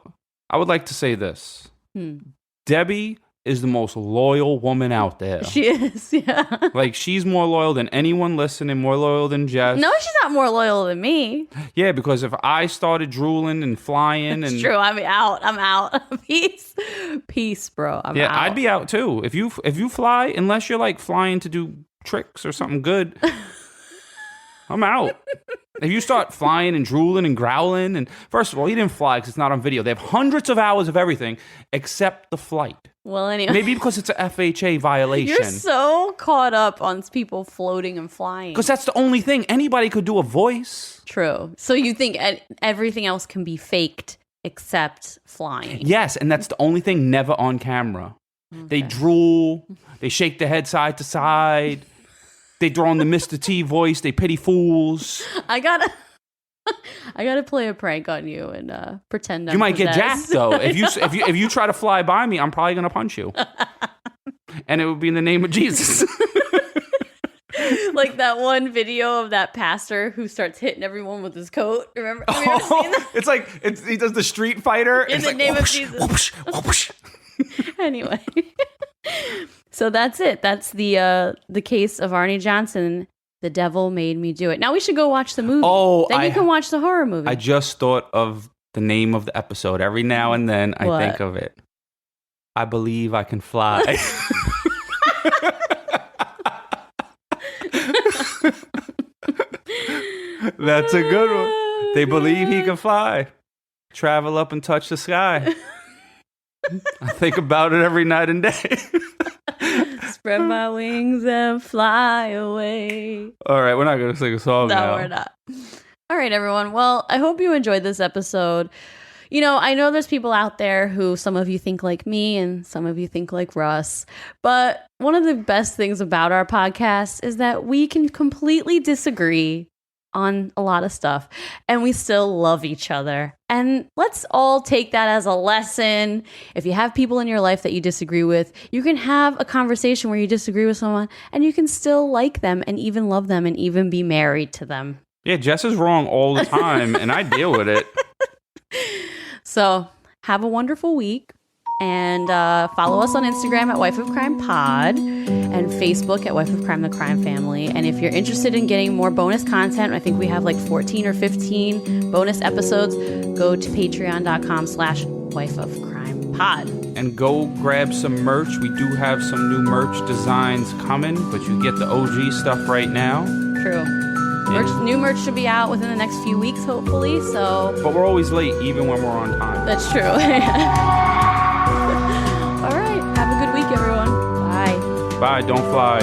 I would like to say this. Debbie is the most loyal woman out there. She is, yeah. Like, she's more loyal than anyone listening, more loyal than Jess. No, she's not more loyal than me. Yeah, because if I started drooling and flying It's and true. I'm out. Peace, bro. I'm out. I'd be out too. If you fly, unless you're like flying to do tricks or something good, I'm out. If you start flying and drooling and growling, and first of all, he didn't fly because it's not on video. They have hundreds of hours of everything except the flight. Well, anyway. Maybe because it's a FHA violation. You're so caught up on people floating and flying. Because that's the only thing. Anybody could do a voice. True. So you think everything else can be faked except flying? Yes, and that's the only thing never on camera. Okay. They drool. They shake their head side to side. They throw on the Mr. T voice. They pity fools. I gotta play a prank on you and pretend I'm You might possessed. get jacked though. If you try to fly by me, I'm probably gonna punch you, and it would be in the name of Jesus. Like that one video of that pastor who starts hitting everyone with his coat. Remember? Have you ever seen that? It's like he does the Street Fighter In the name of Jesus. Whoosh, whoosh. Anyway. So that's it. That's the case of Arne Johnson. The devil made me do it. Now we should go watch the movie. Oh, then you can watch the horror movie. I just thought of the name of the episode. Every now and then I think of it. I believe I can fly. That's a good one. They believe he can fly. Travel up and touch the sky. I think about it every night and day. Spread my wings and fly away. All right, we're not going to sing a song now. No, we're not. All right, everyone. Well, I hope you enjoyed this episode. You know, I know there's people out there who some of you think like me and some of you think like Russ. But one of the best things about our podcast is that we can completely disagree on a lot of stuff and we still love each other. And let's all take that as a lesson. If you have people in your life that you disagree with, you can have a conversation where you disagree with someone and you can still like them and even love them and even be married to them. Yeah, Jess is wrong all the time and I deal with it. So have a wonderful week and follow us on Instagram at Wife of Crime Pod and Facebook at Wife of Crime, the Crime Family. And if you're interested in getting more bonus content, I think we have like 14 or 15 bonus episodes, go to patreon.com/Wife of Crime Pod. And go grab some merch. We do have some new merch designs coming, but you get the OG stuff right now. True. New merch should be out within the next few weeks, hopefully. So, but we're always late, even when we're on time. That's true. All right. Have a good week, everyone. Bye. Bye. Don't fly.